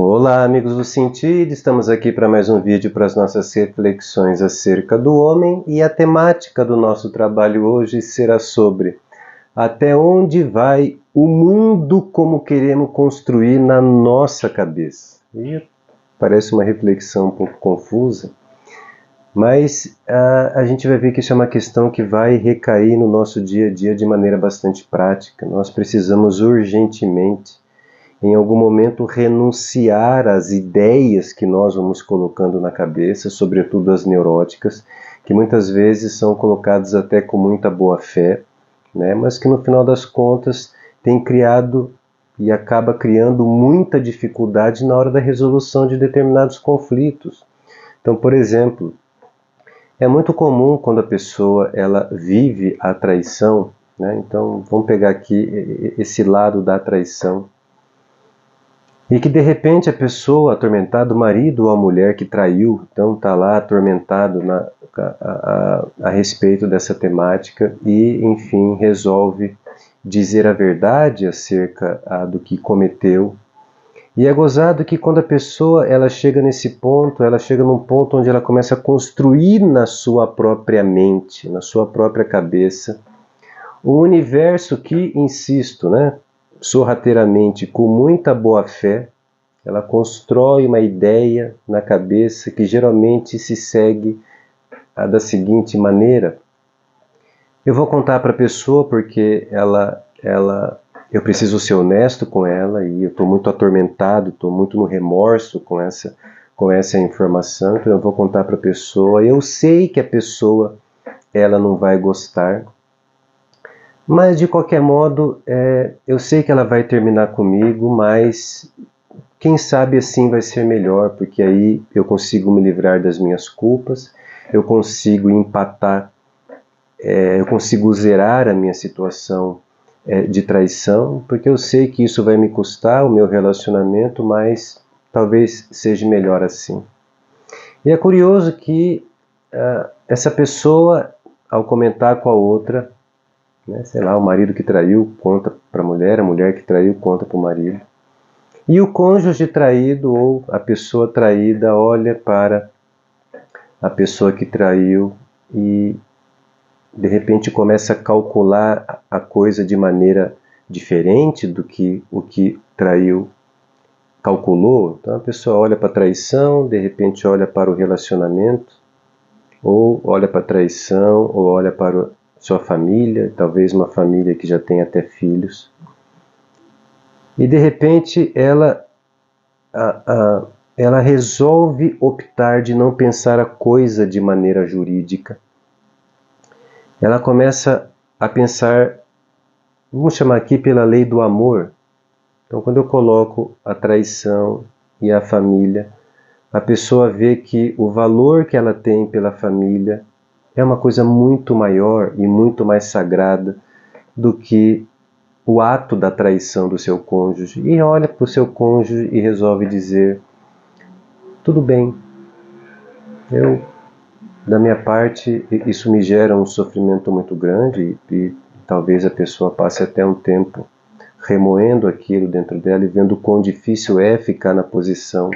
Olá, amigos do Sentido, estamos aqui para mais um vídeo para as nossas reflexões acerca do homem, e a temática do nosso trabalho hoje será sobre até onde vai o mundo como queremos construir na nossa cabeça. E parece uma reflexão um pouco confusa, mas a gente vai ver que isso é uma questão que vai recair no nosso dia a dia de maneira bastante prática. Nós precisamos urgentemente em algum momento renunciar às ideias que nós vamos colocando na cabeça, sobretudo as neuróticas, que muitas vezes são colocadas até com muita boa fé, né? Mas que no final das contas tem criado e acaba criando muita dificuldade na hora da resolução de determinados conflitos. Então, por exemplo, é muito comum quando a pessoa ela vive a traição, né? Então vamos pegar aqui esse lado da traição. E que de repente a pessoa atormentada, o marido ou a mulher que traiu, então está lá atormentado a respeito dessa temática e, enfim, resolve dizer a verdade acerca do que cometeu. E é gozado que quando a pessoa ela chega nesse ponto, ela chega num ponto onde ela começa a construir na sua própria mente, na sua própria cabeça, um universo que, insisto, né? Sorrateiramente, com muita boa fé, ela constrói uma ideia na cabeça que geralmente se segue da seguinte maneira. Eu vou contar para a pessoa porque eu preciso ser honesto com ela e eu estou muito atormentado, estou muito no remorso com essa informação, então eu vou contar para a pessoa. Eu sei que a pessoa ela não vai gostar, mas de qualquer modo, eu sei que ela vai terminar comigo, mas quem sabe assim vai ser melhor, porque aí eu consigo me livrar das minhas culpas, eu consigo empatar, eu consigo zerar a minha situação de traição, porque eu sei que isso vai me custar o meu relacionamento, mas talvez seja melhor assim. E é curioso que essa pessoa, ao comentar com a outra, né, sei lá, o marido que traiu conta para a mulher que traiu conta para o marido. E o cônjuge traído ou a pessoa traída olha para a pessoa que traiu e de repente começa a calcular a coisa de maneira diferente do que o que traiu calculou. Então a pessoa olha para a traição, de repente olha para o relacionamento, ou olha para a traição, ou olha para sua família, talvez uma família que já tem até filhos. E de repente ela resolve optar de não pensar a coisa de maneira jurídica. Ela começa a pensar, vamos chamar aqui pela lei do amor. Então quando eu coloco a traição e a família, a pessoa vê que o valor que ela tem pela família é uma coisa muito maior e muito mais sagrada do que o ato da traição do seu cônjuge. E olha para o seu cônjuge e resolve dizer: tudo bem, da minha parte, isso me gera um sofrimento muito grande e talvez a pessoa passe até um tempo remoendo aquilo dentro dela e vendo o quão difícil é ficar na posição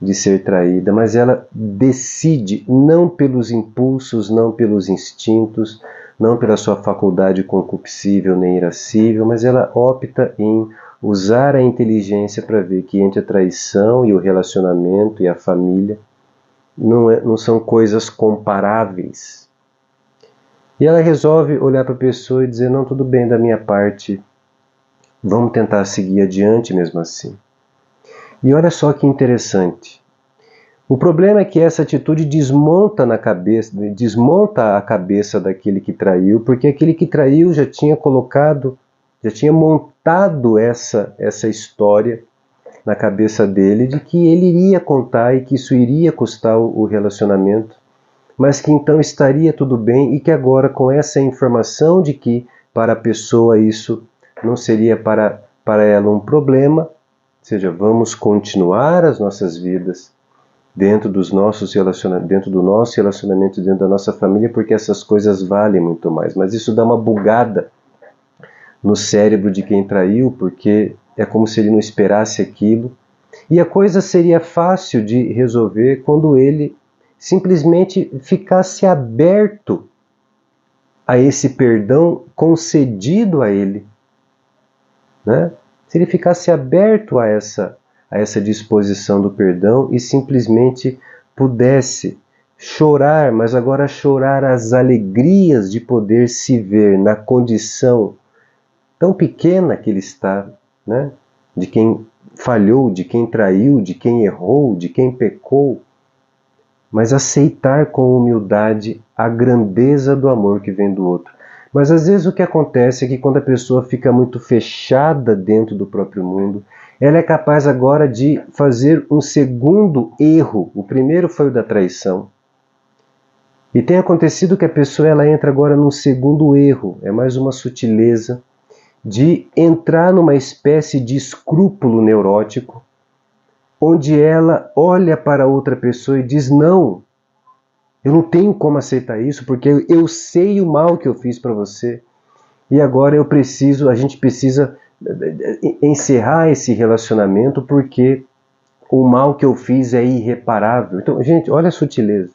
de ser traída, mas ela decide, não pelos impulsos, não pelos instintos, não pela sua faculdade concupiscível nem irascível, mas ela opta em usar a inteligência para ver que entre a traição e o relacionamento e a família não são coisas comparáveis. E ela resolve olhar para a pessoa e dizer: não, tudo bem, da minha parte, vamos tentar seguir adiante mesmo assim. E olha só que interessante. O problema é que essa atitude desmonta a cabeça daquele que traiu, porque aquele que traiu já tinha montado essa história na cabeça dele de que ele iria contar e que isso iria custar o relacionamento, mas que então estaria tudo bem e que agora, com essa informação de que para a pessoa isso não seria para ela um problema, ou seja, vamos continuar as nossas vidas dentro do nosso relacionamento, dentro da nossa família, porque essas coisas valem muito mais. Mas isso dá uma bugada no cérebro de quem traiu, porque é como se ele não esperasse aquilo E a coisa seria fácil de resolver quando ele simplesmente ficasse aberto a esse perdão concedido a ele, né? Se ele ficasse aberto a essa disposição do perdão e simplesmente pudesse chorar, mas agora chorar as alegrias de poder se ver na condição tão pequena que ele está, né? De quem falhou, de quem traiu, de quem errou, de quem pecou, mas aceitar com humildade a grandeza do amor que vem do outro. Mas às vezes o que acontece é que quando a pessoa fica muito fechada dentro do próprio mundo, ela é capaz agora de fazer um segundo erro. O primeiro foi o da traição. E tem acontecido que a pessoa ela entra agora num segundo erro, é mais uma sutileza, de entrar numa espécie de escrúpulo neurótico, onde ela olha para outra pessoa e diz: não, eu não tenho como aceitar isso, porque eu sei o mal que eu fiz para você, e agora a gente precisa encerrar esse relacionamento, porque o mal que eu fiz é irreparável. Então, gente, olha a sutileza.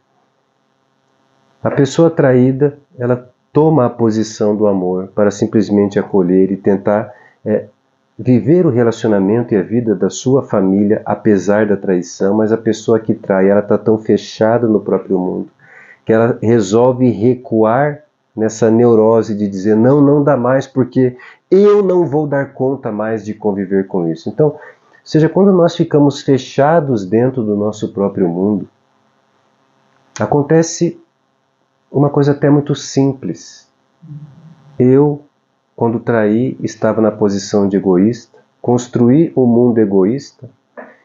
A pessoa traída, ela toma a posição do amor para simplesmente acolher e tentar viver o relacionamento e a vida da sua família apesar da traição, mas a pessoa que trai, ela está tão fechada no próprio mundo que ela resolve recuar nessa neurose de dizer: não, não dá mais, porque eu não vou dar conta mais de conviver com isso. Então, ou seja, quando nós ficamos fechados dentro do nosso próprio mundo, acontece uma coisa até muito simples. Eu, quando traí, estava na posição de egoísta, construí um mundo egoísta,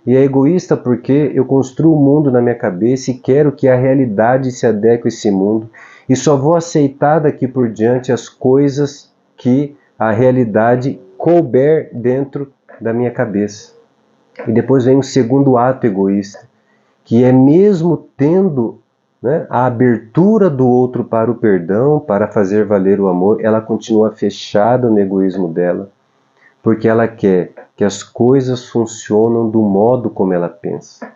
e é egoísta porque eu construo o mundo na minha cabeça e quero que a realidade se adeque a esse mundo, e só vou aceitar daqui por diante as coisas que a realidade couber dentro da minha cabeça. E depois vem um segundo ato egoísta, que é mesmo tendo, né, a abertura do outro para o perdão, para fazer valer o amor, ela continua fechada no egoísmo dela, porque ela quer que as coisas funcionem do modo como ela pensa.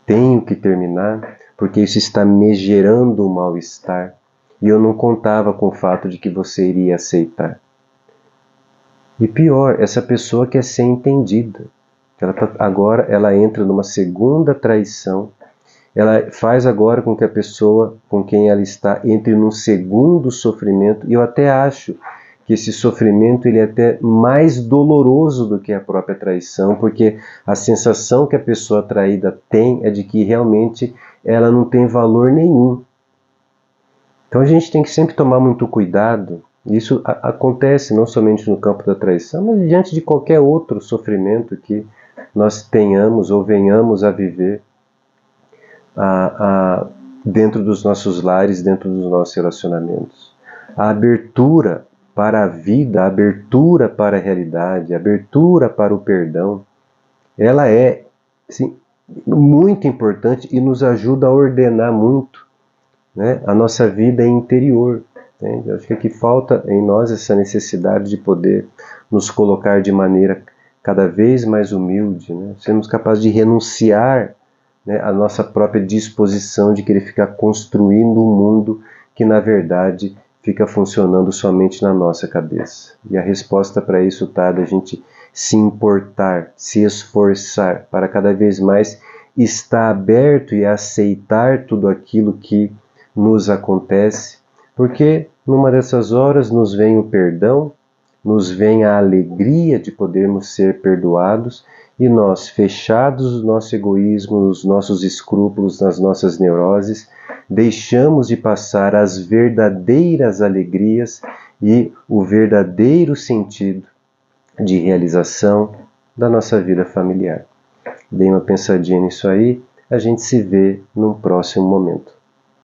Tenho que terminar, porque isso está me gerando um mal-estar, e eu não contava com o fato de que você iria aceitar. E pior, essa pessoa quer ser entendida. Agora ela entra numa segunda traição. Ela faz agora com que a pessoa com quem ela está entre num segundo sofrimento, e eu até acho que esse sofrimento ele é até mais doloroso do que a própria traição, porque a sensação que a pessoa traída tem é de que realmente ela não tem valor nenhum. Então a gente tem que sempre tomar muito cuidado. Isso acontece não somente no campo da traição, mas diante de qualquer outro sofrimento que nós tenhamos ou venhamos a viver dentro dos nossos lares, dentro dos nossos relacionamentos. A abertura para a vida, a abertura para a realidade, a abertura para o perdão, ela é, assim, muito importante e nos ajuda a ordenar muito, né, a nossa vida interior. Entende? Eu acho que aqui falta em nós essa necessidade de poder nos colocar de maneira cada vez mais humilde, né? Sermos capazes de renunciar, né, a nossa própria disposição de querer ficar construindo um mundo que na verdade fica funcionando somente na nossa cabeça. E a resposta para isso está da gente se importar, se esforçar para cada vez mais estar aberto e aceitar tudo aquilo que nos acontece, porque numa dessas horas nos vem o perdão, nos vem a alegria de podermos ser perdoados, e nós, fechados no nosso egoísmo, nos nossos escrúpulos, nas nossas neuroses, deixamos de passar as verdadeiras alegrias e o verdadeiro sentido de realização da nossa vida familiar. Dê uma pensadinha nisso aí, a gente se vê num próximo momento.